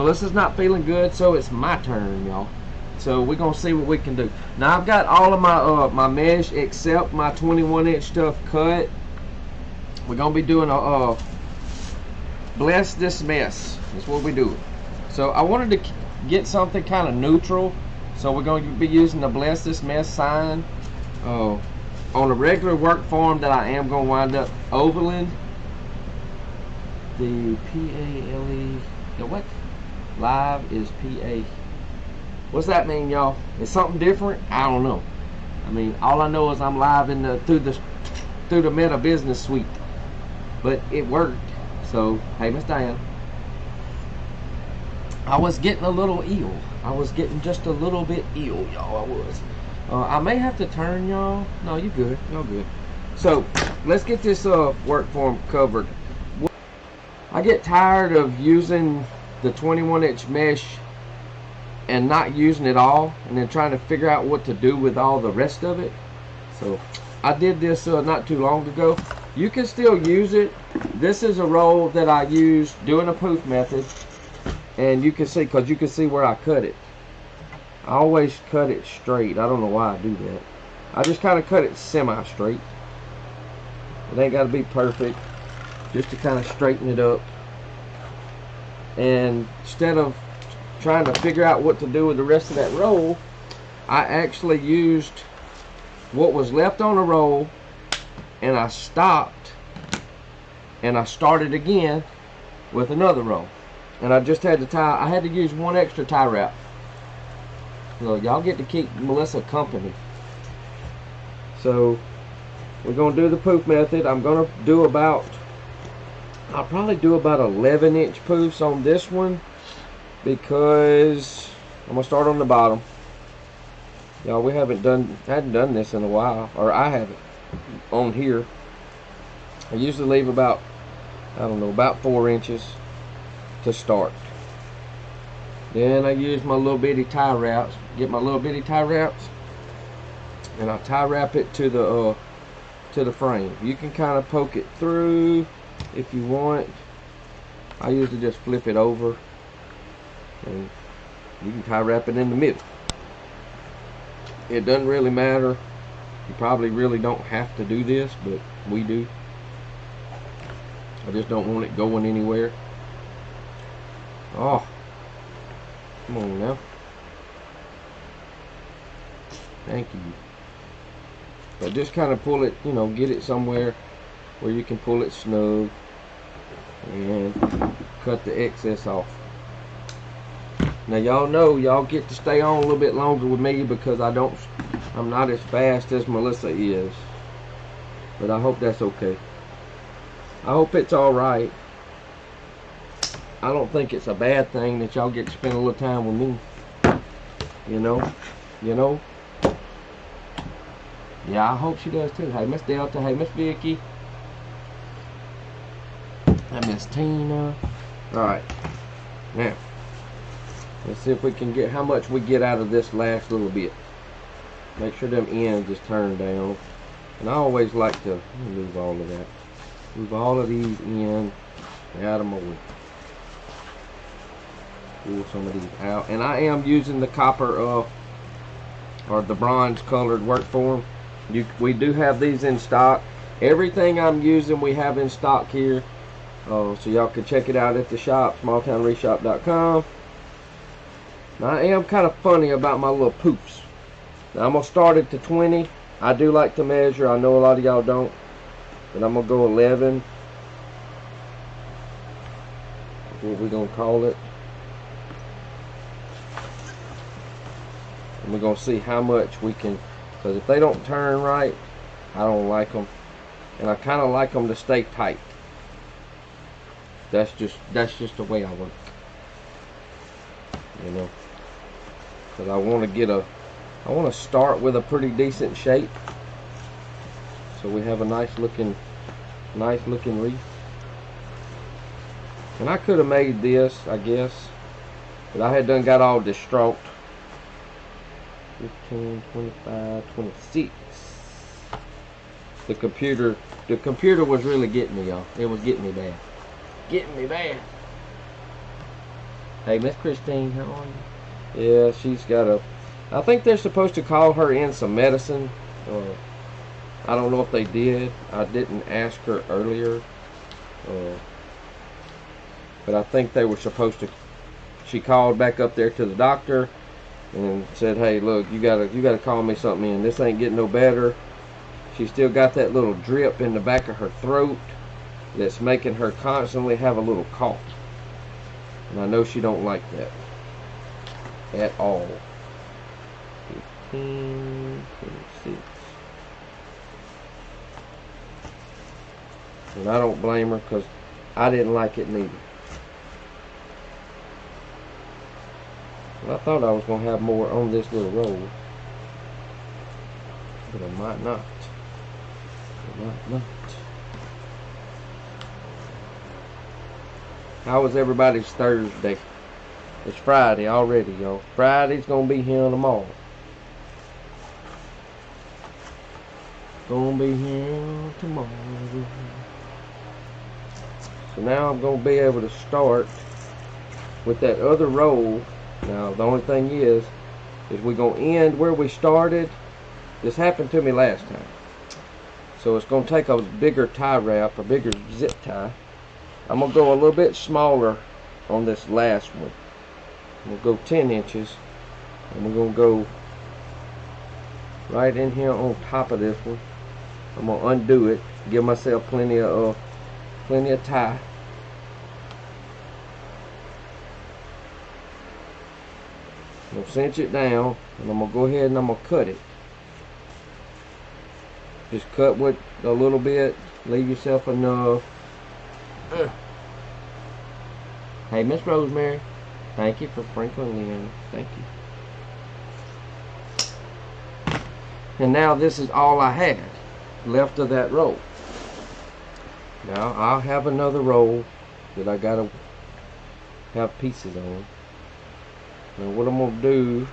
Melissa's not feeling good, so it's my turn, y'all. So we're gonna see what we can do. Now I've got all of my my mesh except my 21-inch stuff cut. We're gonna be doing a bless this mess. That's what we do. So I wanted to get something kind of neutral. So we're going to be using the bless this mess sign on a regular work form that I am going to wind up ovaling. The P-A-L-E, the what? Live is P-A. What's that mean, y'all? It's something different? I don't know. I mean, all I know is I'm live in the through the Meta Business Suite. But it worked. So, hey, Miss Diana. I was getting a little ill. I was getting just a little bit ill, y'all. I was. I may have to turn, y'all. No, you good. Y'all good. So, let's get this work form covered. I get tired of using the 21-inch mesh and not using it all, and then trying to figure out what to do with all the rest of it. So, I did this not too long ago. You can still use it. This is a roll that I used doing a poof method. And you can see, because you can see where I cut it. I always cut it straight. I don't know why I do that. I just kind of cut it semi-straight. It ain't got to be perfect. Just to kind of straighten it up. And instead of trying to figure out what to do with the rest of that roll, I actually used what was left on the roll, and I stopped, and I started again with another roll. And I just had to tie, I had to use one extra tie wrap. So y'all get to keep Melissa company. So we're going to do the poof method. I'm going to do about, I'll probably do about 11-inch poofs on this one, because I'm going to start on the bottom. Y'all, we hadn't done this in a while, or I haven't on here. I usually leave about, I don't know, about 4 inches to start. Then I use my little bitty tie wraps. Get my little bitty tie wraps, and I tie wrap it to the frame. You can kind of poke it through if you want. I usually just flip it over, and you can tie wrap it in the middle. It doesn't really matter. You probably really don't have to do this, but we do. I just don't want it going anywhere. Oh, come on now. Thank you. But just kind of pull it, you know, get it somewhere where you can pull it snug and cut the excess off. Now y'all know y'all get to stay on a little bit longer with me, because I'm not as fast as Melissa is. But I hope that's okay. I hope it's alright. I don't think it's a bad thing that y'all get to spend a little time with me. You know? Yeah, I hope she does too. Hey, Miss Delta. Hey, Miss Vicky. Hey, Miss Tina. Alright. Now, let's see if we can get how much we get out of this last little bit. Make sure them ends is turned down. And I always like to move all of that. Move all of these ends out of my way. Pull some of these out. And I am using the copper or the bronze colored work form. We do have these in stock. Everything I'm using we have in stock here. So y'all can check it out at the shop, smalltownwreathshop.com. Now I am kind of funny about my little poofs. Now I'm going to start it to 20. I do like to measure. I know a lot of y'all don't. But I'm going to go 11. What we going to call it. And we're going to see how much we can. Because if they don't turn right, I don't like them. And I kind of like them to stay tight. That's just the way I work. You know. Because I want to start with a pretty decent shape. So we have a nice looking wreath. And I could have made this, I guess. But I had done got all distraught. 15, 25, 26. The computer was really getting me, y'all. It was getting me bad. Getting me bad. Hey, Miss Christine, how are you? Yeah, she's got a... I think they're supposed to call her in some medicine. I don't know if they did. I didn't ask her earlier. But I think they were supposed to... She called back up there to the doctor and said, hey, look, you gotta call me something in. This ain't getting no better. She still got that little drip in the back of her throat that's making her constantly have a little cough. And I know she don't like that at all. 15, 26. And I don't blame her because I didn't like it neither. I thought I was going to have more on this little roll, but I might not. I might not. How was everybody's Thursday? It's Friday already, y'all. Friday's going to be here tomorrow. Gonna be here tomorrow. So now I'm going to be able to start with that other roll. Now the only thing is we're going to end where we started. This happened to me last time. So it's going to take a bigger tie wrap, a bigger zip tie. I'm going to go a little bit smaller on this last one. We'll go 10 inches. And we're going to go right in here on top of this one. I'm going to undo it. Give myself plenty of tie. I'm going to cinch it down, and I'm going to go ahead and I'm going to cut it. Just cut with a little bit, leave yourself enough. Hey, Miss Rosemary, thank you for sprinkling in. Thank you. And now this is all I had left of that roll. Now I'll have another roll that I gotta have pieces on. Now what I'm gonna do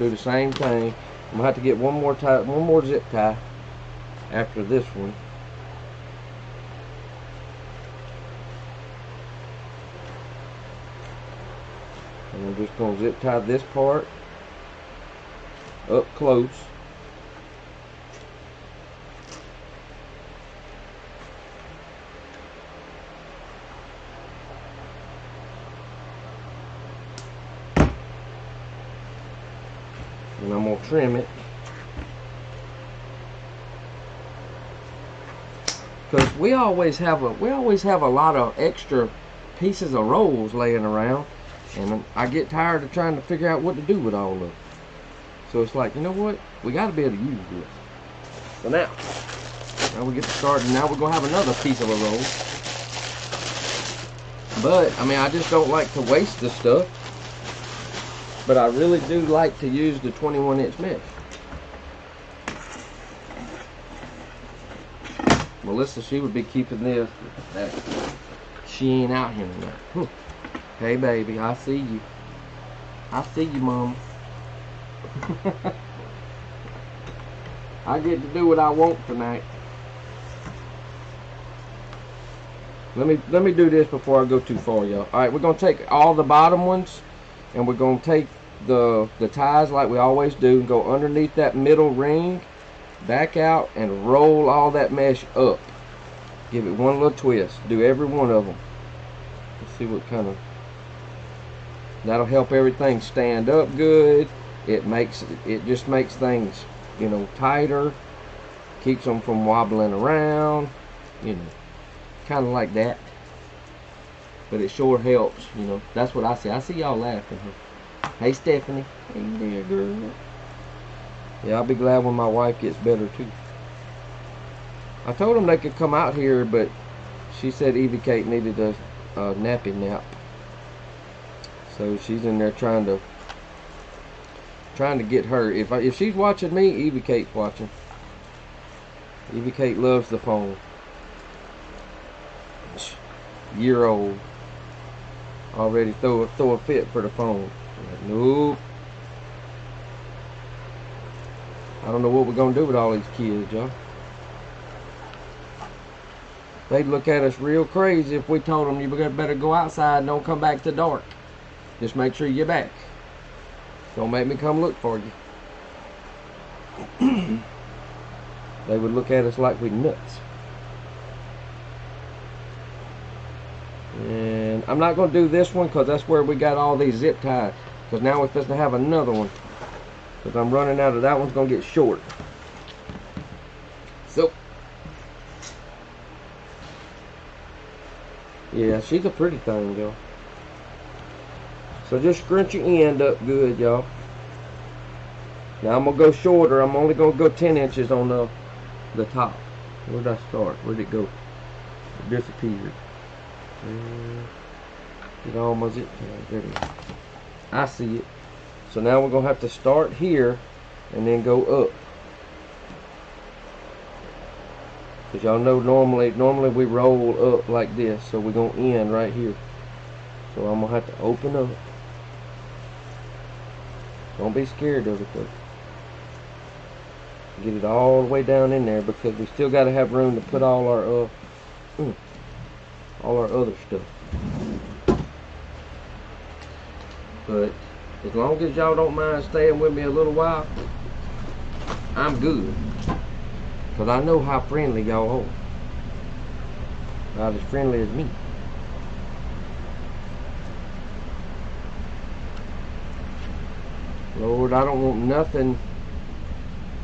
the same thing. I'm gonna have to get one more zip tie after this one. And I'm just gonna zip tie this part up close. And I'm gonna trim it because we always have a lot of extra pieces of rolls laying around, and I get tired of trying to figure out what to do with all of it. So it's like, you know what? We got to be able to use this. So now we get started. Now we're gonna have another piece of a roll. But I mean, I just don't like to waste the stuff. But I really do like to use the 21-inch mesh. Melissa, she would be keeping this. She ain't out here tonight. Hey, baby, I see you. I see you, Mom. I get to do what I want tonight. Let me do this before I go too far, y'all. All right, we're gonna take all the bottom ones, and we're gonna take the ties like we always do and go underneath that middle ring, back out, and roll all that mesh up. Give it one little twist. Do every one of them. Let's see what kind of... That'll help everything stand up good. It just makes things, you know, tighter. Keeps them from wobbling around. You know, kind of like that. But it sure helps, you know. That's what I see. I see y'all laughing here. Hey, Stephanie. Hey there, girl. Yeah, I'll be glad when my wife gets better, too. I told them they could come out here, but she said Evie Kate needed a nappy nap. So she's in there trying to get her. If she's watching me, Evie Kate's watching. Evie Kate loves the phone. Year-old. Already throw a fit for the phone. Like, nope. I don't know what we're gonna do with all these kids, y'all. They'd look at us real crazy if we told them you better go outside and don't come back till dark. Just make sure you're back. Don't make me come look for you. They would look at us like we nuts. And I'm not going to do this one because that's where we got all these zip ties. Because now we're supposed to have another one. Because I'm running out of that one's going to get short. So, yeah, she's a pretty thing, y'all. So just scrunch your end up good, y'all. Now I'm going to go shorter. I'm only going to go 10 inches on the top. Where did I start? Where did it go? It disappeared. Get all my zip ties. There it is. I see it. So now we're going to have to start here and then go up. Because y'all know normally we roll up like this. So we're going to end right here. So I'm going to have to open up. Don't be scared of it though. Get it all the way down in there because we still got to have room to put all our other stuff. But as long as y'all don't mind staying with me a little while, I'm good. Because I know how friendly y'all are. Not as friendly as me. Lord, I don't want nothing.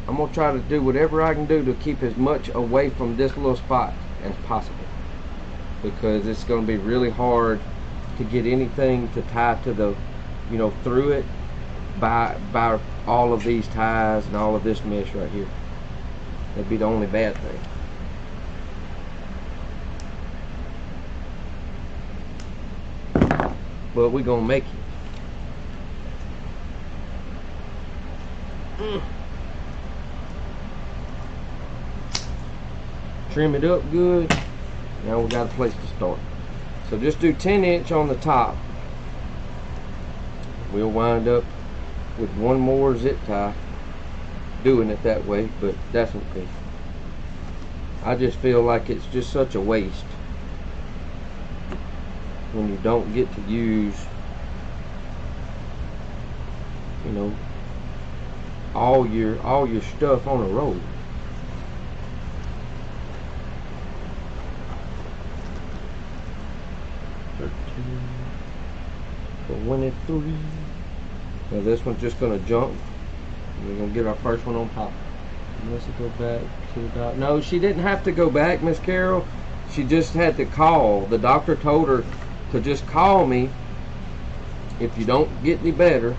I'm going to try to do whatever I can do to keep as much away from this little spot as possible. Because it's going to be really hard to get anything to tie to the, you know, through it by all of these ties and all of this mesh right here. That'd be the only bad thing. But we're going to make it. Trim it up good. Now we got a place to start. So just do 10 inch on the top. We'll wind up with one more zip tie doing it that way, but that's okay. I just feel like it's just such a waste when you don't get to use, you know, all your stuff on a roll. So 1 and 3. Now this one's just gonna jump. We're gonna get our first one on top. Let's go back to the doctor. No, she didn't have to go back, Miss Carol. She just had to call. The doctor told her to just call me if you don't get any better,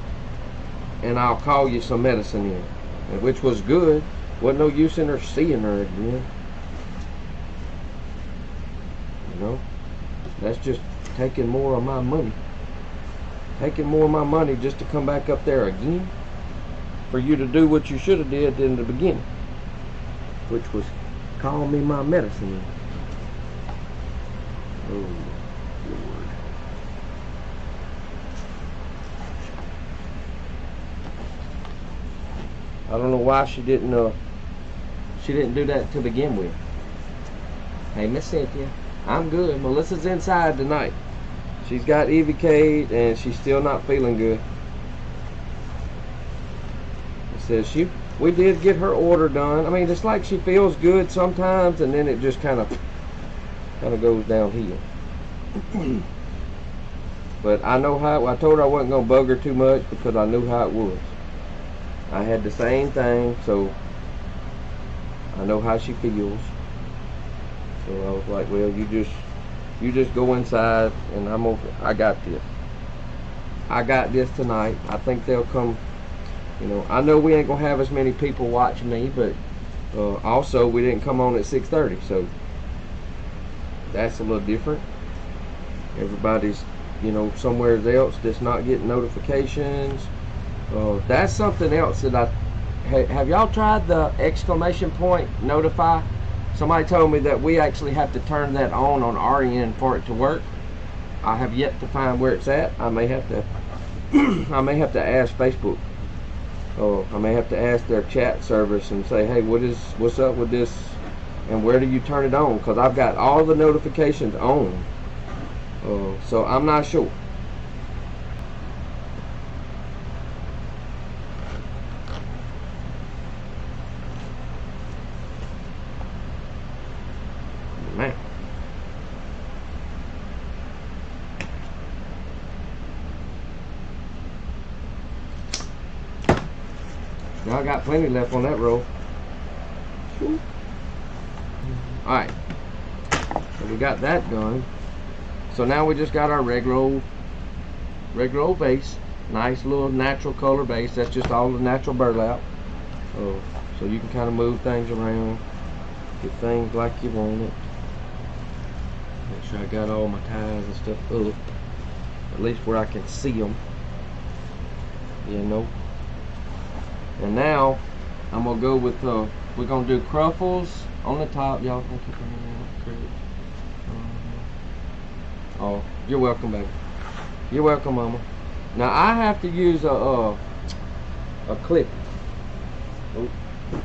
and I'll call you some medicine in. And which was good. Wasn't no use in her seeing her again. You know, that's just taking more of my money. Taking more of my money just to come back up there again. For you to do what you should have did in the beginning. Which was call me my medicine in. Oh, Lord. I don't know why she didn't do that to begin with. Hey, Miss Cynthia, I'm good. Melissa's inside tonight. She's got EVK and she's still not feeling good. It says we did get her order done. I mean, it's like she feels good sometimes and then it just kind of goes downhill. But I know how. I told her I wasn't gonna bug her too much because I knew how it was. I had the same thing, so I know how she feels. So I was like, well, you just go inside and I got this. I got this tonight. I think they'll come, you know, I know we ain't gonna have as many people watching me, but also we didn't come on at 6:30, so that's a little different. Everybody's, you know, somewhere else that's not getting notifications. That's something else that have y'all tried the exclamation point notify? Somebody told me that we actually have to turn that on our end for it to work. I have yet to find where it's at. I may have to I may have to ask Facebook. I may have to ask their chat service and say, hey, what's up with this and where do you turn it on? Because I've got all the notifications on. So I'm not sure. I got plenty left on that roll. Alright, so we got that done. So now we just got our regular old base. Nice little natural color base. That's just all the natural burlap. So you can kind of move things around, get things like you want it. Make sure I got all my ties and stuff up, at least where I can see them, you know. And now I'm gonna go with we're gonna do cruffles on the top. Y'all can keep them in. Oh, you're welcome, baby. You're welcome, mama. Now I have to use a clip. Oh,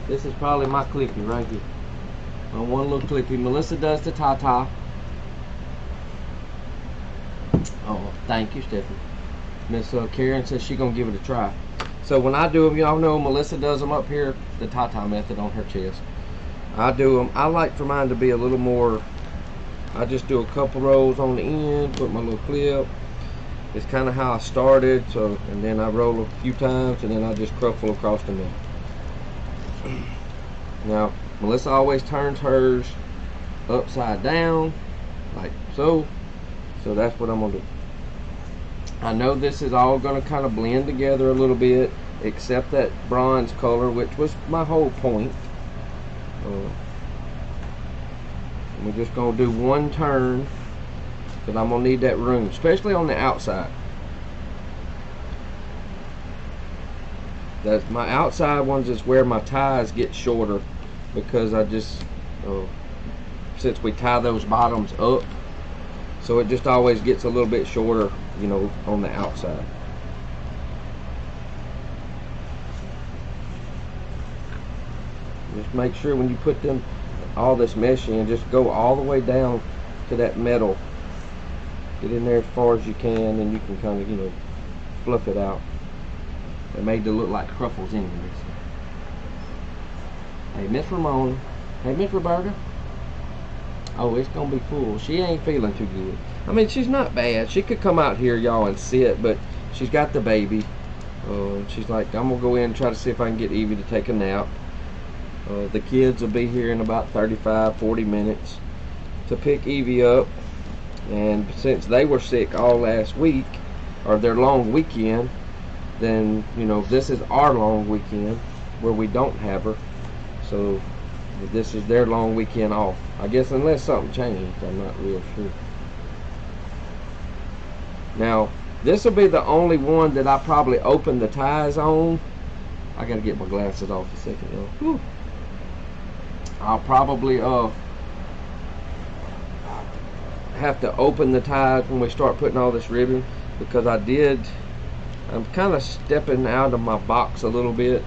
this is probably my clippy right here. My one little clippy. Melissa does the ta-ta. Oh, thank you, Stephanie. Miss Karen says she's gonna give it a try. So when I do them, y'all know Melissa does them up here, the ta-ta method on her chest. I do them. I like for mine to be a little more. I just do a couple rows on the end, put my little clip. It's kind of how I started. So, and then I roll a few times, and then I just cruffle across the middle. Now, Melissa always turns hers upside down, like so. So that's what I'm gonna do. I know this is all gonna kind of blend together a little bit, except that bronze color, which was my whole point. We're just gonna do one turn, because I'm gonna need that room, especially on the outside. That's my outside ones is where my ties get shorter, because I just since we tie those bottoms up, so it just always gets a little bit shorter, you know, on the outside. Just make sure when you put them, all this mesh in, just go all the way down to that metal. Get in there as far as you can, and you can kind of, you know, fluff it out. They made to look like cruffles anyways. Hey, Miss Ramona. Hey, Miss Roberta. Oh, it's gonna be full. She ain't feeling too good. I mean, she's not bad. She could come out here, y'all, and sit, but she's got the baby. She's like, I'm gonna go in and try to see if I can get Evie to take a nap. The kids will be here in about 35-40 minutes to pick Evie up. And since they were sick all last week, or their long weekend, then, you know, this is our long weekend where we don't have her. So this is their long weekend off. I guess unless something changed, I'm not real sure. Now, this will be the only one that I probably open the ties on. I gotta get my glasses off a second, y'all. Whew. I'll probably have to open the ties when we start putting all this ribbon, because I'm kind of stepping out of my box a little bit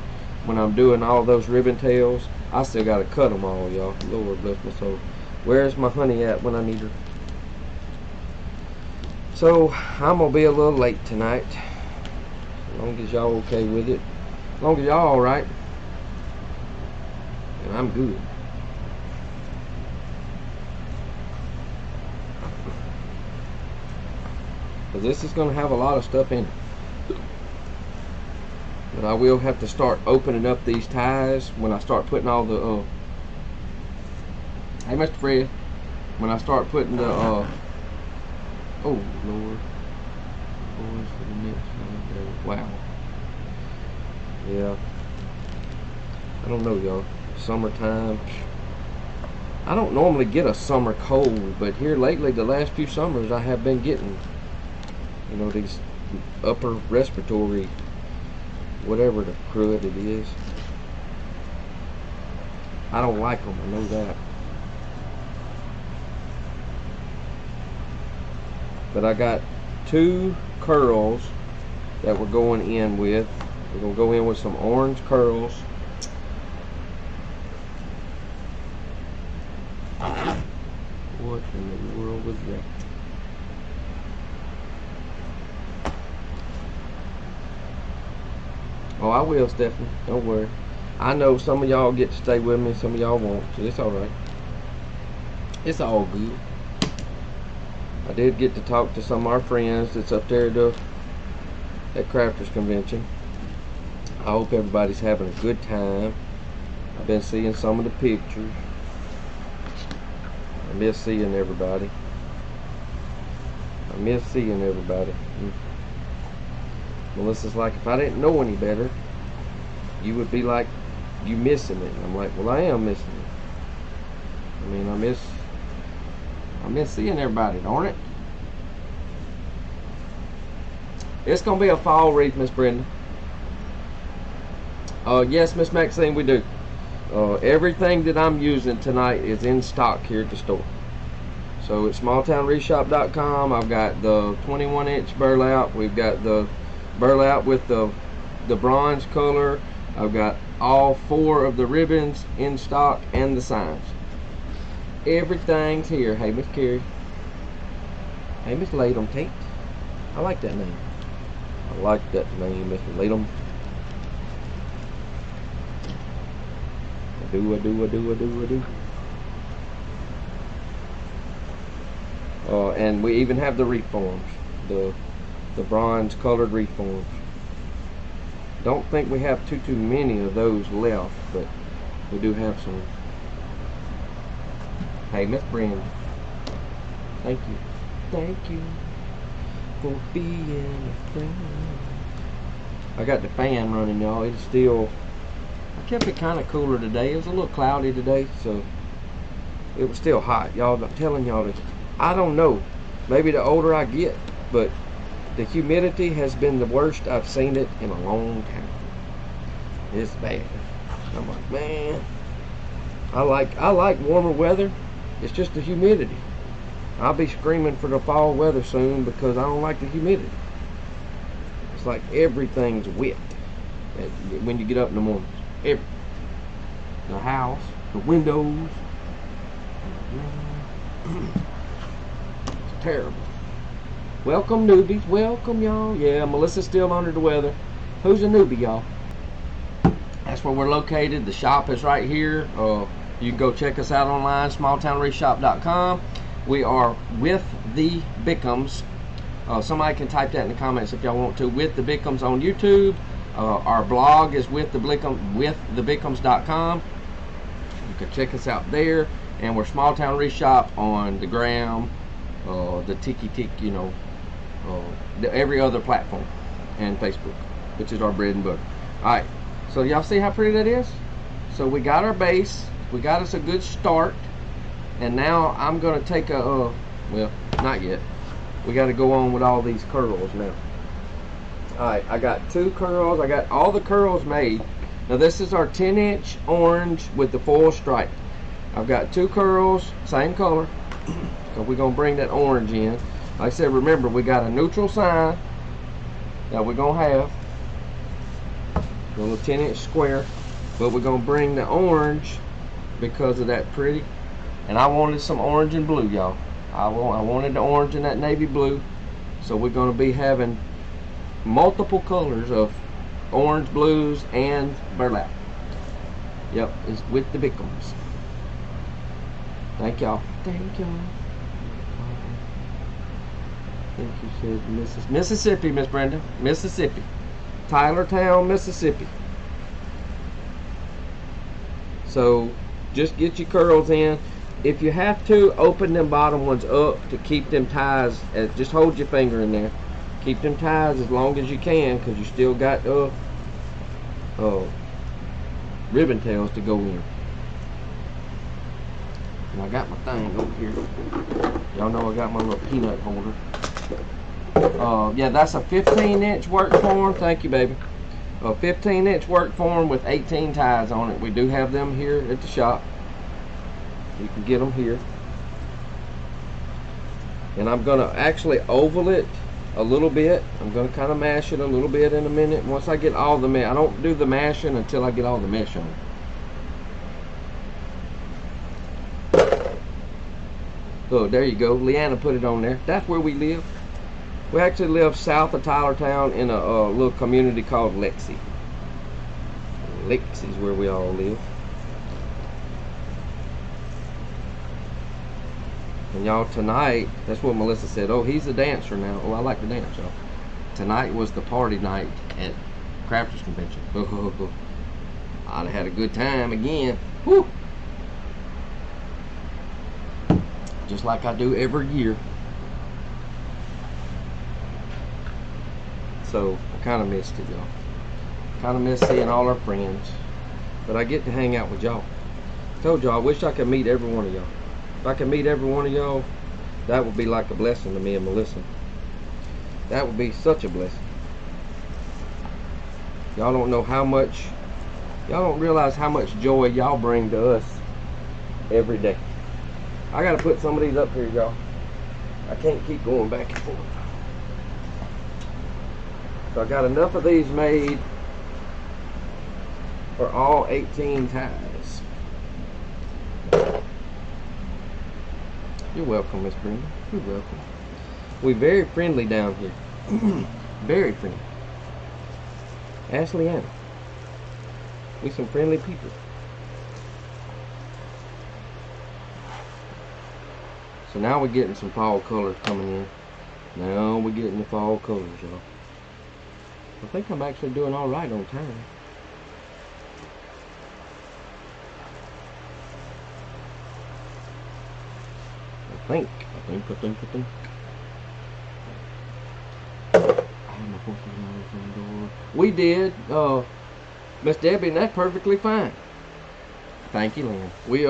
when I'm doing all those ribbon tails. I still got to cut them all, y'all. Lord bless my soul. Where's my honey at when I need her? So I'm gonna be a little late tonight, as long as y'all okay with it, as long as y'all all right, and I'm good. But this is gonna have a lot of stuff in it. But I will have to start opening up these ties when I start putting all the hey, Mr. Fred, when I start putting the oh Lord, wow, yeah, I don't know, y'all. Summertime, I don't normally get a summer cold, but here lately, the last few summers, I have been getting, you know, these upper respiratory, whatever the crud it is. I don't like them, I know that. But I got 2 curls that we're going in with. We're going to go in with some orange curls. What in the world was that? Oh, I will, Stephanie. Don't worry. I know some of y'all get to stay with me, some of y'all won't, so it's alright. It's all good. I did get to talk to some of our friends that's up there at Crafters Convention. I hope everybody's having a good time. I've been seeing some of the pictures. I miss seeing everybody. I miss seeing everybody. Melissa's like, if I didn't know any better, you would be like, you missing it. And I'm like, well, I am missing it. I mean, I miss seeing everybody, darn it. It's gonna be a fall wreath, Miss Brenda. Yes, Miss Maxine, we do. Everything that I'm using tonight is in stock here at the store. So it's smalltownwreathshop.com. I've got the 21-inch burlap. We've got the burlap with the bronze color. I've got all 4 of the ribbons in stock and the signs. Everything's here. Hey, Miss Carrie. Hey, Miss Latham Tate. I like that name. I like that name, Mr. Latham. I do. And we even have the wreath forms, the bronze colored wreath forms. Don't think we have too many of those left, but we do have some. Hey, Miss Brenda, thank you for being a friend. I got the fan running, y'all. It's still, I kept it kind of cooler today. It was a little cloudy today, so it was still hot, y'all. I'm telling y'all, I don't know, maybe the older I get, but the humidity has been the worst I've seen it in a long time. It's bad. I'm like, man, I like warmer weather. It's just the humidity. I'll be screaming for the fall weather soon because I don't like the humidity. It's like everything's wet when you get up in the morning. The house, the windows. It's terrible. Welcome, newbies. Welcome, y'all. Yeah, Melissa's still under the weather. Who's a newbie, y'all? That's where we're located. The shop is right here. You can go check us out online, smalltownwreathshop.com. We are with the Bickums. Somebody can type that in the comments if y'all want to. With the Bickums on YouTube. Our blog is withthebickums.com. You can check us out there. And we're Small Town Wreath Shop on the gram, the Tiki, you know, every other platform, and Facebook, which is our bread and butter. Alright, so y'all see how pretty that is? So we got our base, we got us a good start, and now I'm going to take a, well, not yet. We got to go on with all these curls now. Alright, I got 2 curls, I got all the curls made. Now this is our 10-inch orange with the foil stripe. I've got 2 curls, same color. So we're going to bring that orange in. Like I said, remember, we got a neutral sign that we're going to have. A little 10-inch square. But we're going to bring the orange because of that pretty. And I wanted some orange and blue, y'all. I wanted the orange and that navy blue. So we're going to be having multiple colors of orange, blues, and burlap. Yep, it's with the Bickums. Thank y'all. Thank y'all. I think you said Mississippi, Miss Brenda. Mississippi. Tylertown, Mississippi. So just get your curls in. If you have to, open them bottom ones up to keep them ties. Just hold your finger in there. Keep them ties as long as you can, because you still got ribbon tails to go in. And I got my thing over here. Y'all know I got my little peanut holder. Yeah, that's a 15-inch work form. Thank you, baby. A 15-inch work form with 18 ties on it. We do have them here at the shop. You can get them here. And I'm going to actually oval it a little bit. I'm going to kind of mash it a little bit in a minute. Once I get all the mesh, I don't do the mashing until I get all the mesh on. Oh, there you go. Leanna put it on there. That's where we live. We actually live south of Tylertown in a little community called Lexi. Lexi's where we all live. And y'all, tonight, that's what Melissa said. Oh, he's a dancer now. Oh, I like to dance, y'all. Tonight was the party night at crafters convention. I'd have had a good time again. Woo! Just like I do every year. So I kind of missed it, y'all. Kind of miss seeing all our friends. But I get to hang out with y'all. Told y'all, I wish I could meet every one of y'all. If I could meet every one of y'all, that would be like a blessing to me and Melissa. That would be such a blessing. Y'all don't know how much, y'all don't realize how much joy y'all bring to us every day. I gotta put some of these up here, y'all. I can't keep going back and forth. So I got enough of these made for all 18 ties. You're welcome, Miss Brenda. You're welcome. We're very friendly down here. Very friendly. Ashley Anna. We some friendly people. So now we're getting some fall colors coming in. Now we're getting the fall colors, y'all. I think I'm actually doing all right on time. I think. We did, Miss Debbie, and that's perfectly fine. Thank you, Lynn. We,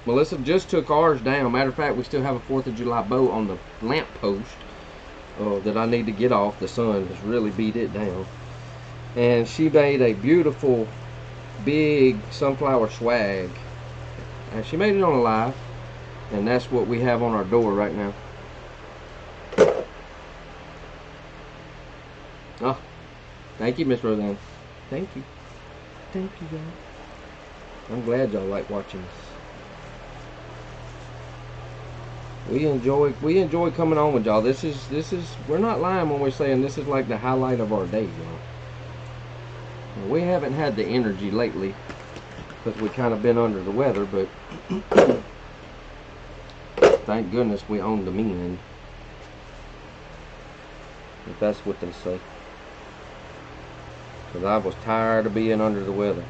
Melissa just took ours down. Matter of fact, we still have a 4th of July bow on the lamp post that I need to get off. The sun has really beat it down. And she made a beautiful, big sunflower swag. And she made it on a live. And that's what we have on our door right now. Oh, thank you, Miss Roseanne. Thank you. Thank you, y'all. I'm glad y'all like watching this. We enjoy coming on with y'all. This is we're not lying when we're saying this is like the highlight of our day, y'all. We haven't had the energy lately because we kind of been under the weather, but thank goodness we own the men. If that's what they say. Because I was tired of being under the weather.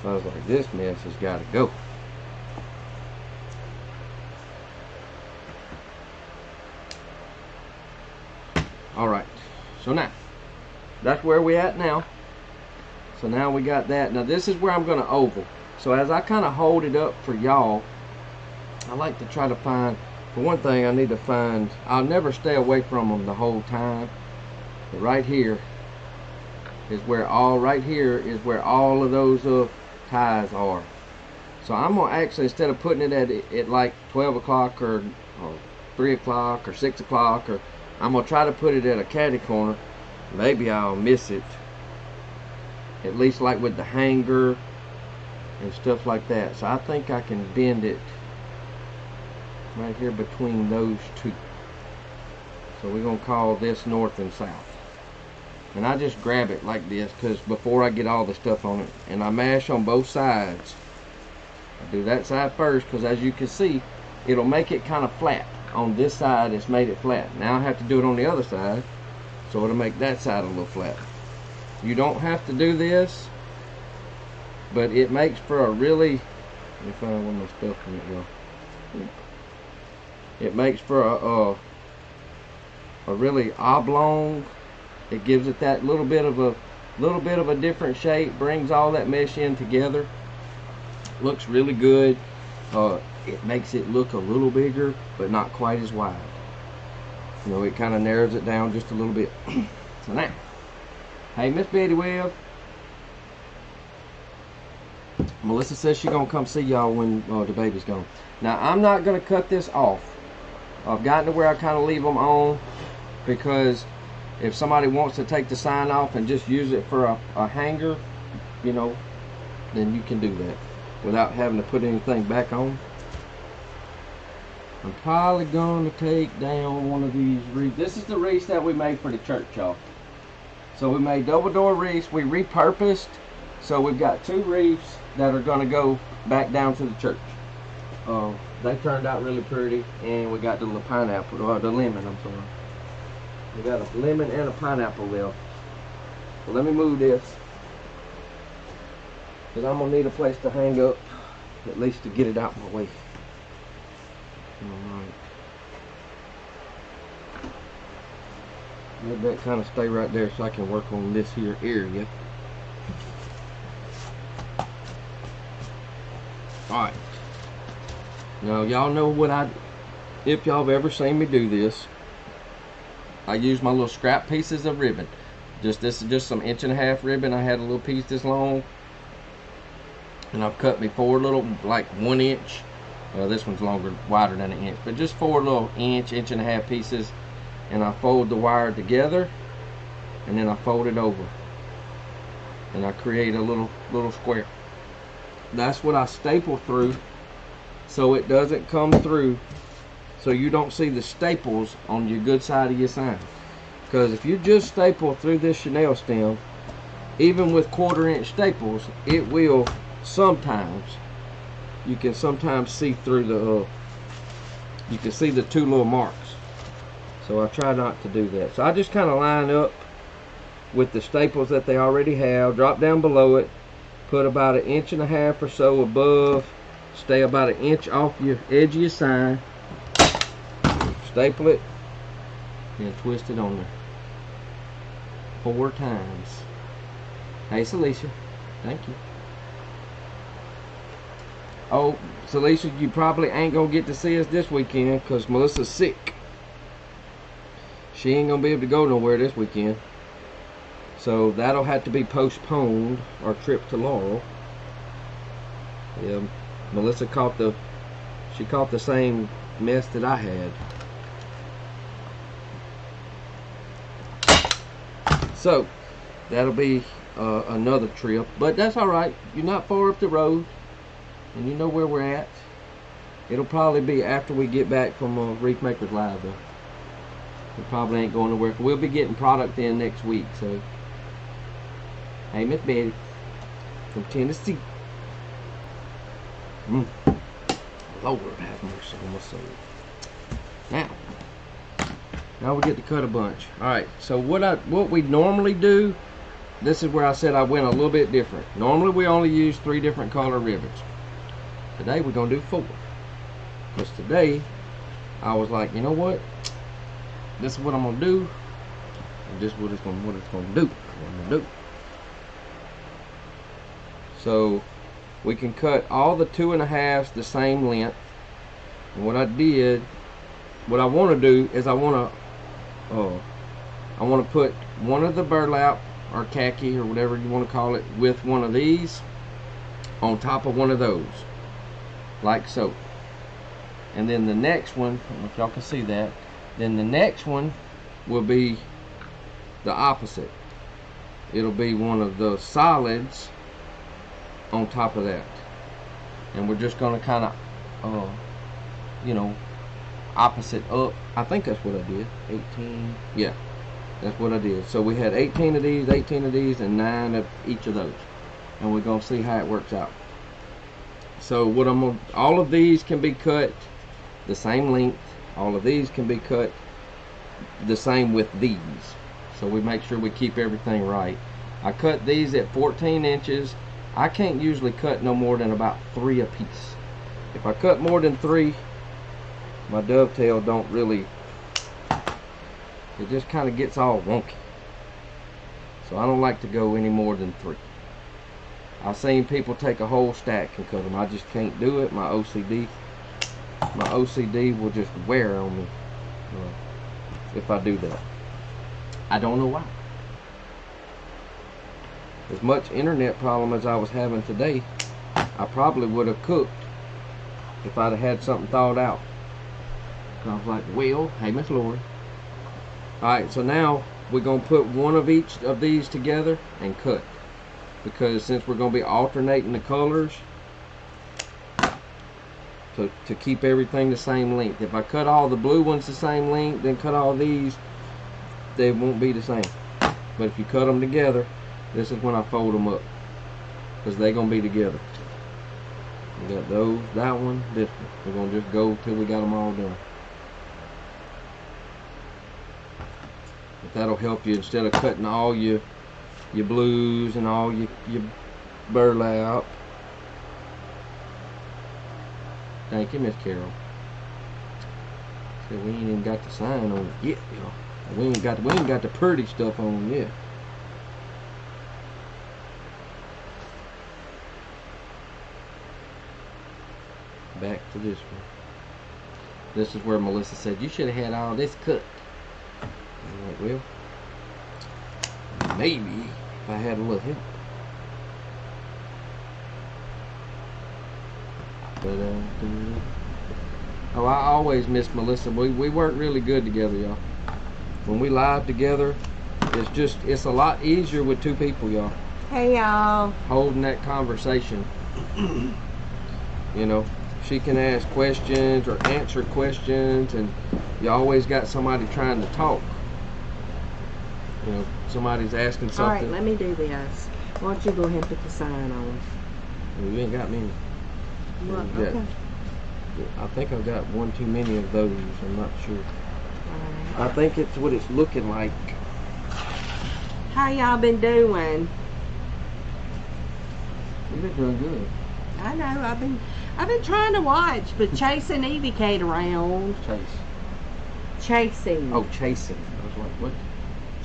I was like, this mess has got to go. Alright, so now, that's where we at now. So now we got that. Now this is where I'm going to oval. So as I kind of hold it up for y'all, I like to try to find, for one thing I need to find, I'll never stay away from them the whole time. But right here is where all of those ties are. So I'm going to actually, instead of putting it at like 12 o'clock or 3 o'clock or 6 o'clock, or I'm going to try to put it at a catty corner. Maybe I'll miss it. At least like with the hanger and stuff like that. So I think I can bend it right here between those two. So we're going to call this north and south. And I just grab it like this because before I get all the stuff on it. And I mash on both sides. I do that side first because as you can see, it'll make it kind of flat. On this side it's made it flat. Now I have to do it on the other side, so it'll make that side a little flat. You don't have to do this, but it makes for a really, let me find one of my stuff in it, y'all. It makes for a really oblong. It gives it that little bit of a different shape, brings all that mesh in together. Looks really good. It makes it look a little bigger, but not quite as wide. You know, it kind of narrows it down just a little bit. So now, hey, Miss Betty Webb. Melissa says she's gonna come see y'all when the baby's gone. Now, I'm not gonna cut this off. I've gotten to where I kind of leave them on because if somebody wants to take the sign off and just use it for a hanger, you know, then you can do that without having to put anything back on. I'm probably going to take down one of these wreaths. This is the wreaths that we made for the church, y'all. So we made double door wreaths. We repurposed. So we've got 2 wreaths that are going to go back down to the church. They turned out really pretty. And we got the pineapple, or the lemon, I'm sorry. We got a lemon and a pineapple left. So let me move this, because I'm going to need a place to hang up, at least to get it out my way. Alright. Let that kind of stay right there so I can work on this here area. Alright. Now y'all know what if y'all have ever seen me do this, I use my little scrap pieces of ribbon. This is just some 1.5 inch ribbon. I had a little piece this long, and I've cut me 4 little, like 1 inch. This one's longer, wider than 1 inch, but just 4 little 1.5 inch pieces. And I fold the wire together, and then I fold it over, and I create a little square. That's what I staple through, so it doesn't come through, so you don't see the staples on your good side of your sign. Because if you just staple through this chenille stem, even with 1/4 inch staples, it will sometimes, you can sometimes see through the, you can see the 2 little marks. So I try not to do that. So I just kind of line up with the staples that they already have, drop down below it, put about 1.5 inches or so above, stay about 1 inch off your edge of your sign, staple it, and twist it on there 4 times. Hey Celicia, thank you. Oh, Celicia, you probably ain't gonna get to see us this weekend because Melissa's sick. She ain't gonna be able to go nowhere this weekend, so that'll have to be postponed, our trip to Laurel. Yeah, Melissa caught the same mess that I had. So that'll be another trip, but that's all right. You're not far up the road, and you know where we're at. It'll probably be after we get back from Wreath Makers Live, though. We probably ain't going nowhere. We'll be getting product in next week. So, hey, Miss Betty from Tennessee. Lord have mercy on my soul. Now we get to cut a bunch. All right. So what we normally do, this is where I said I went a little bit different. Normally we only use 3 different color ribbons. Today we're gonna do 4. Because today I was like, you know what? This is what I'm gonna do, and this is what it's gonna do. So we can cut all the 2.5s the same length. And what I want to do is I want to put one of the burlap or khaki or whatever you want to call it with one of these on top of one of those, like so. And then the next one, I don't know if y'all can see that. Then the next one will be the opposite. It'll be one of the solids on top of that. And we're just going to kind of, you know, opposite up. I think that's what I did. 18. Yeah, that's what I did. So we had 18 of these, 18 of these, and 9 of each of those. And we're going to see how it works out. So what all of these can be cut the same length. All of these can be cut the same with these. So we make sure we keep everything right. I cut these at 14 inches. I can't usually cut no more than about 3 a piece. If I cut more than 3, my dovetail don't really, it just kind of gets all wonky. So I don't like to go any more than 3. I've seen people take a whole stack and cut them. I just can't do it. My OCD will just wear on me if I do that. I don't know why. As much internet problem as I was having today, I probably would have cooked if I'd have had something thawed out. And I was like, well, hey Miss Lori. Alright, so now we're going to put one of each of these together and cut. Because since we're going to be alternating the colors, to keep everything the same length. If I cut all the blue ones the same length, then cut all these, they won't be the same. But if you cut them together, this is when I fold them up, because they're going to be together. We got those, that one, this one. We're going to just go till we got them all done. But that'll help you, instead of cutting all your your blues and all your burlap. Thank you, Miss Carol. So we ain't even got the sign on it yet, y'all. We ain't got the pretty stuff on yet. Back to this one. This is where Melissa said you should have had all this cut. I'm like, well, maybe if I had a little help. But oh, I always miss Melissa. We weren't really good together, y'all. When we live together, it's a lot easier with two people, y'all. Hey, y'all. Holding that conversation. You know, she can ask questions or answer questions, and you always got somebody trying to talk. You know, somebody's asking something. All right, let me do this. Why don't you go ahead and put the sign on? You ain't got many. Well, okay. I think I've got one too many of those. I'm not sure. All I right. think it's what it's looking like. How y'all been doing? We've been doing good. I know. I've been trying to watch, but chasing Evie Kate around. Chasing. Oh, chasing. I was like, what?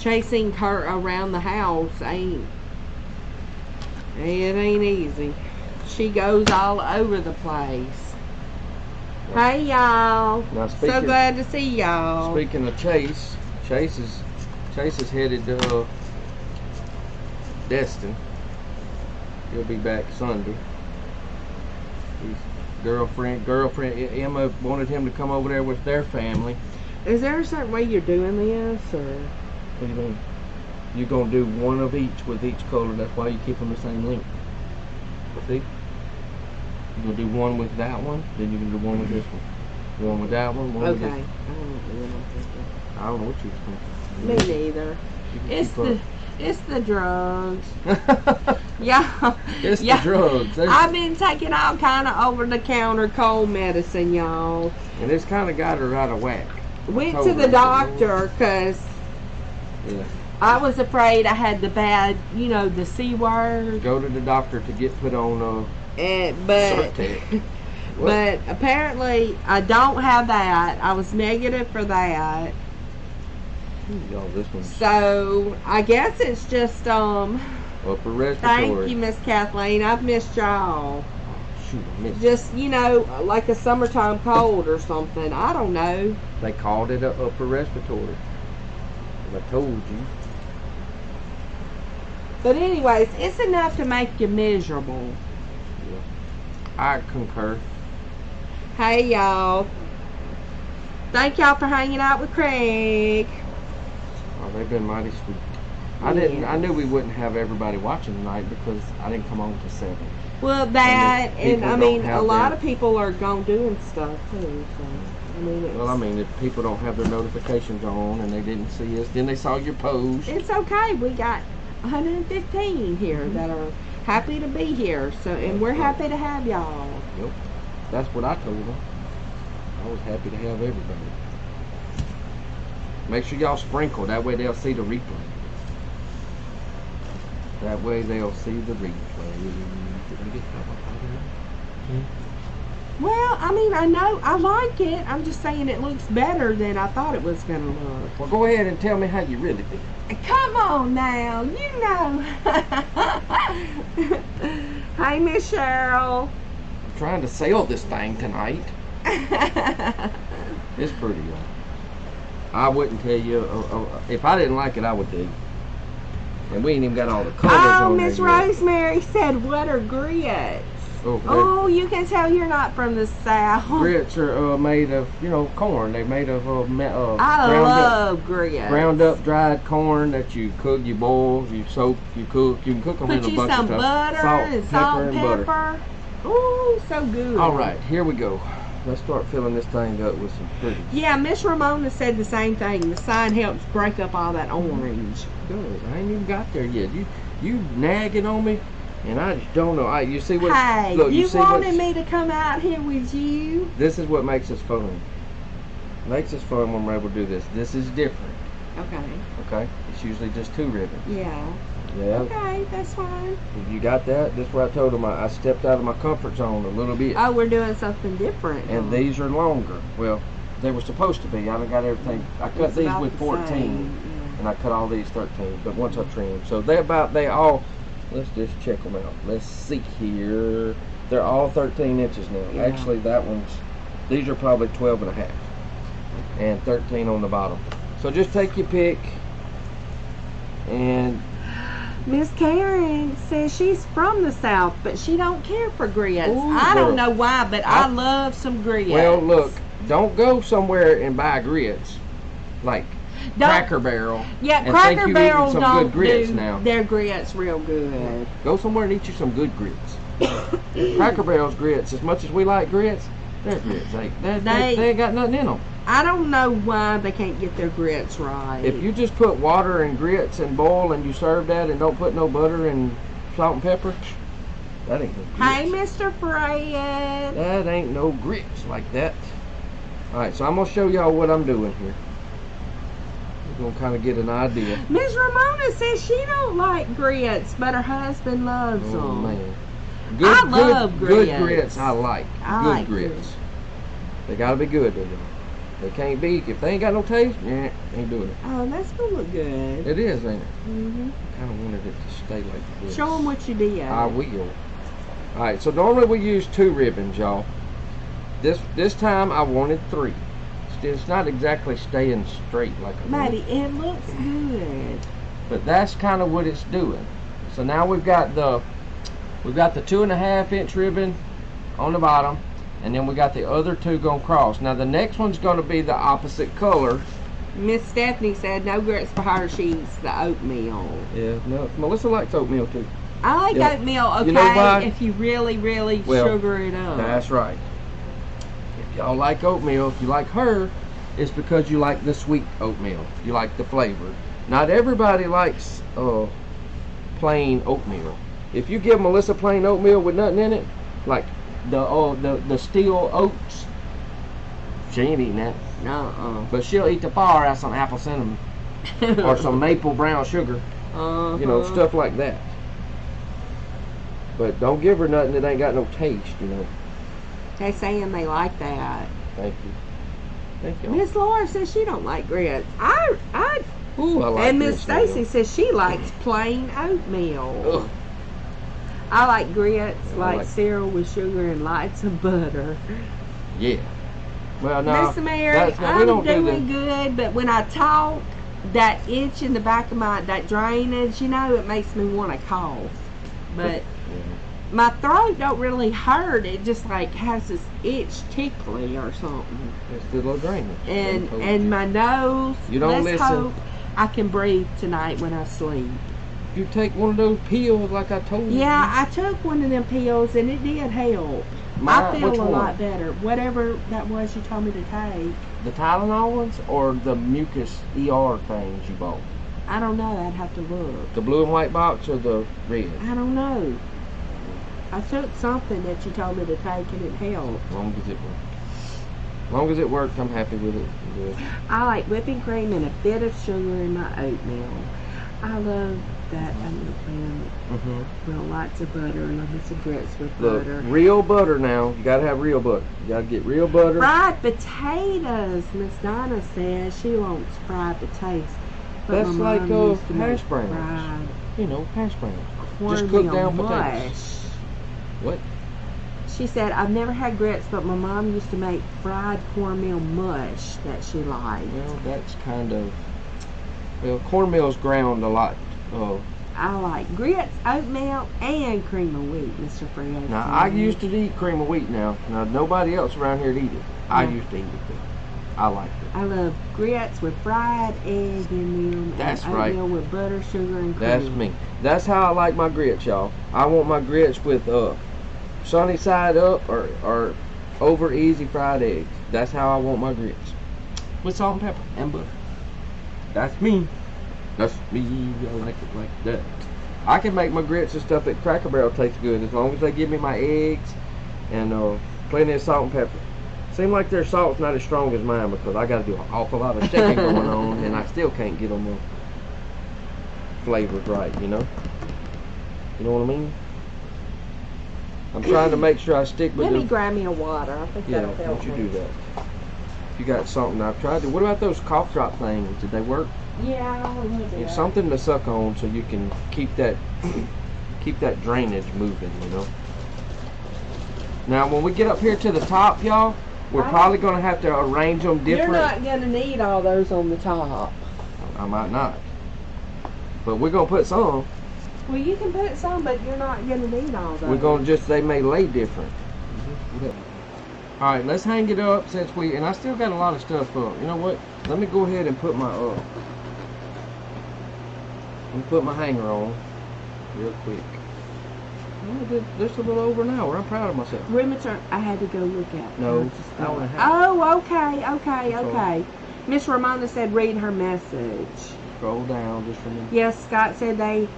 Chasing her around the house it ain't easy. She goes all over the place. Yeah. Hey y'all. So glad to see y'all. Speaking of Chase is headed to Destin. He'll be back Sunday. His girlfriend Emma wanted him to come over there with their family. Is there a certain way you're doing this, or? What do you mean? You're gonna do one of each with each color. That's why you keep them the same length. See? You're gonna do one with that one, then you're gonna do one with this one. One with that one, one with this one. I don't know what you were thinking. Me neither. It's the drugs. Yeah. It's the drugs. I've been taking all kind of over-the-counter cold medicine, y'all. And it's kind of got her out of whack. Went to the doctor because I was afraid I had the bad, the C word. Go to the doctor to get put on but apparently I don't have that. I was negative for that. This one. So I guess it's just upper respiratory. Thank you, Miss Kathleen. I've missed y'all. Shoot, I missed. Just like a summertime cold or something. I don't know. They called it a upper respiratory. I told you. But anyways, it's enough to make you miserable. Yeah. I concur. Hey y'all. Thank y'all for hanging out with Craig. Oh, they've been mighty sweet. I knew we wouldn't have everybody watching tonight because I didn't come on to 7. Well, that and a lot of people are gone doing stuff too. So if people don't have their notifications on and they didn't see us, then they saw your post. It's okay. We got 115 here that are happy to be here. So, and we're happy to have y'all. Yep, that's what I told them. I was happy to have everybody. Make sure y'all sprinkle. That way they'll see the replay. That way they'll see the replay. Well, I know I like it. I'm just saying it looks better than I thought it was going to look. Well, go ahead and tell me how you really feel. Come on now, Hey, Miss Cheryl. I'm trying to sell this thing tonight. It's pretty, y'all. I wouldn't tell you. If I didn't like it, I would tell you. And we ain't even got all the colors on there. Miss Rosemary said, what are grits? Oh, you can tell you're not from the South. Grits are made of, corn. They're made of I love grits. Ground up dried corn that you cook, you boil, you soak, you cook. You can cook them in a bunch of stuff. Put you some butter, salt and pepper. Ooh, so good. All right, here we go. Let's start filling this thing up with some pretty. Yeah, Miss Ramona said the same thing. The sign helps break up all that orange. Good. I ain't even got there yet. You nagging on me, and I just don't know. You see what? Hey, look, you wanted me to come out here with you. This is what makes us fun. Makes us fun when we're able to do this. This is different. Okay. Okay. It's usually just 2 ribbons. Yeah. Yeah. Okay, that's fine. You got that? That's what I told them. I stepped out of my comfort zone a little bit. Oh, we're doing something different. And these are longer. Well, they were supposed to be. I done got everything. I cut It's these about with the 14, same, yeah. and I cut all these 13. But once I trim, so they all. Let's just check them out. Let's see here. They're all 13 inches now. Yeah. Actually, these are probably 12 and a half, and 13 on the bottom. So just take your pick. And Miss Karen says she's from the South, but she don't care for grits. Ooh, I girl. don't know why, but I love some grits. Well, look, don't go somewhere and buy grits like Cracker Barrel. Yeah, and Cracker think you Barrel eating some don't good grits do now. their grits real good. Go somewhere and eat you some good grits. Cracker Barrel's grits, as much as we like grits, their grits they ain't got nothing in them. I don't know why they can't get their grits right. If you just put water and grits and boil and you serve that and don't put no butter and salt and pepper, that ain't no grits. Hey, Mr. Fred. That ain't no grits like that. Alright, so I'm going to show y'all what I'm doing here. We're going to kind of get an idea. Miss Ramona says she don't like grits, but her husband loves them. Oh, man. I love grits. Good grits I like. I Good like grits. They got to be good, though, y'all. They can't be, if they ain't got no taste, ain't doing it. Oh, that's going to look good. It is, ain't it? Mm-hmm. I kind of wanted it to stay like this. Show them what you did. I will. Alright, so normally we use 2 ribbons, y'all. This time I wanted 3. It's not exactly staying straight like I want. Maddie, it looks good. But that's kind of what it's doing. So now we've got the 2.5 inch ribbon on the bottom, and then we got the other 2 going across. Now the next one's going to be the opposite color. Miss Stephanie said no grits for her. She eats the oatmeal. Yeah, no, Melissa likes oatmeal too. I like Yeah. oatmeal, okay, You know why? if you really, really sugar it up. That's right. If y'all like oatmeal, if you like her, it's because you like the sweet oatmeal. You like the flavor. Not everybody likes plain oatmeal. If you give Melissa plain oatmeal with nothing in it, like the steel oats, she ain't eating that. But she'll eat the far out some apple cinnamon or some maple brown sugar. You know, stuff like that. But don't give her nothing that ain't got no taste, you know. They saying they like that. Thank you. Thank you. Miss Laura says she don't like grits. Ooh, I like and Miss grits Stacy now. says she likes plain oatmeal. Ugh. I like grits, I like like- cereal with sugar and lots of butter. Yeah. Well, no. Miss Mary, we I'm don't do doing good, but when I talk, that itch in the back of that drainage, you know, it makes me want to cough. But my throat don't really hurt. It just like has this itch tickly or something. It's the little drainage. And my nose, You don't let's listen. hope I can breathe tonight when I sleep. You take one of those pills like I told you. Yeah, I took one of them pills and it did help. I feel Which a one? lot better. Whatever that was you told me to take. The Tylenol ones or the mucus ER things you bought? I don't know. I'd have to look. The blue and white box or the red? I don't know. I took something that you told me to take and it helped. As long as it worked. As long as it worked, I'm happy with it. Good. I like whipping cream and a bit of sugar in my oatmeal. I love that. I'm going to put lots of butter and love me some grits with Look, butter. real butter now. You gotta have real butter. You gotta get real butter. Fried potatoes. Miss Donna says she wants fried potatoes. But That's my like mom used to hash make browns. fried You know, hash browns. cornmeal Just cook down mush. potatoes. What? She said, I've never had grits, but my mom used to make fried cornmeal mush that she liked. Well, that's kind of... Well, cornmeal's ground a lot. I like grits, oatmeal, and cream of wheat, Mr. Fred. Now, I used to eat cream of wheat now. Now, nobody else around here would eat it. I Yeah. used to eat it, though. I liked it. I love grits with fried egg in them. That's and right. oatmeal with butter, sugar, and cream. That's me. That's how I like my grits, y'all. I want my grits with sunny side up or over easy fried eggs. That's how I want my grits. With salt and pepper and butter. That's me. That's me. I like it like that. I can make my grits and stuff at Cracker Barrel taste good as long as they give me my eggs and plenty of salt and pepper. Seems like their salt's not as strong as mine because I got to do an awful lot of shaking going on and I still can't get them flavored right, you know? You know what I mean? I'm trying to make sure I stick with Let me grab me a water. I think yeah, that'll help don't you me. do that. You got something I've tried to. What about those cough drop things? Did they work? Yeah, a little bit. It's something to suck on so you can keep that drainage moving, you know. Now when we get up here to the top, y'all, we're probably gonna have to arrange them different. You're not gonna need all those on the top. I might not, but we're gonna put some. Well, you can put some, but you're not gonna need all those. We're gonna they may lay different. All right, let's hang it up since and I still got a lot of stuff up. You know what? Let me go ahead and put my hanger on real quick. I did just a little over an hour. I'm proud of myself. Rheumatoid, I had to go look at. No, Oh, okay. Okay. Miss Ramona said read her message. Scroll down just for a minute. Yes, Scott said they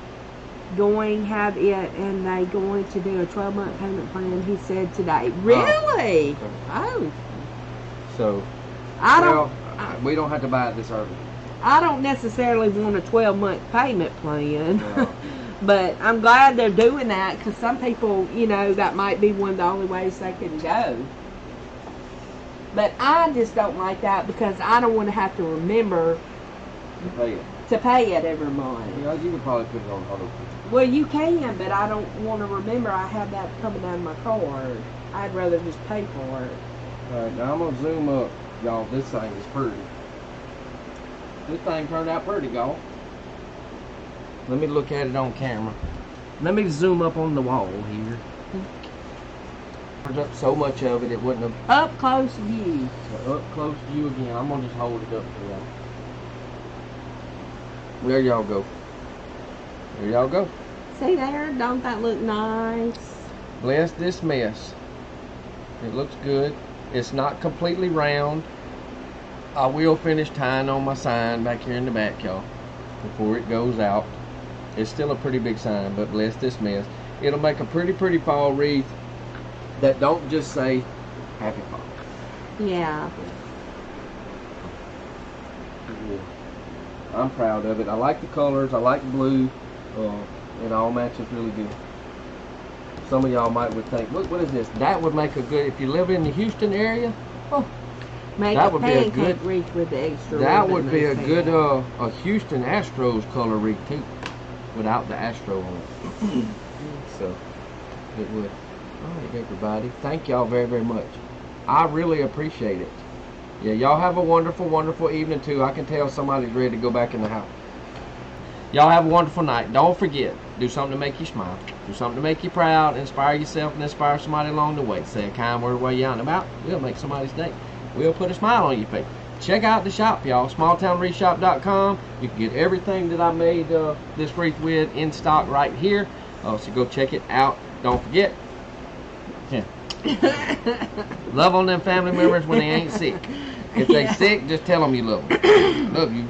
going have it and they going to do a 12-month payment plan. He said today. Really? Oh. So. We don't have to buy it this early. I don't necessarily want a 12-month payment plan. No. But I'm glad they're doing that because some people, you know, that might be one of the only ways they can go. But I just don't like that because I don't want to have to remember to pay it every month. Yeah, you could probably put it on auto pay. Well, you can, but I don't want to remember I have that coming out of my card. I'd rather just pay for it. Alright, now I'm going to zoom up. Y'all, this thing is pretty. This thing turned out pretty, y'all. Let me look at it on camera. Let me zoom up on the wall here. There's up so much of it, it wouldn't have... Up close view. So up close to you again. I'm going to just hold it up for y'all. There y'all go. There y'all go. See there? Don't that look nice? Bless this mess. It looks good. It's not completely round. I will finish tying on my sign back here in the back, y'all, before it goes out. It's still a pretty big sign, but bless this mess. It'll make a pretty fall wreath that don't just say Happy Fall. Yeah. I'm proud of it. I like the colors. I like blue. It all matches really good. Some of y'all would think, look, what is this? That would make a good, if you live in the Houston area, Make that a would be a pancake good wreath with the extra. That would be a good a Houston Astros color wreath too, without the Astro on it. So it would. All right, everybody. Thank y'all very much. I really appreciate it. Yeah, y'all have a wonderful evening too. I can tell somebody's ready to go back in the house. Y'all have a wonderful night. Don't forget, do something to make you smile. Do something to make you proud. Inspire yourself and inspire somebody along the way. Say a kind word while you're out and about. We'll make somebody's day. We'll put a smile on your face. Check out the shop, y'all. smalltownwreathshop.com. You can get everything that I made this wreath with in stock right here. So go check it out. Don't forget. Yeah. Love on them family members when they ain't sick. If they sick, just tell them you love them. Love you.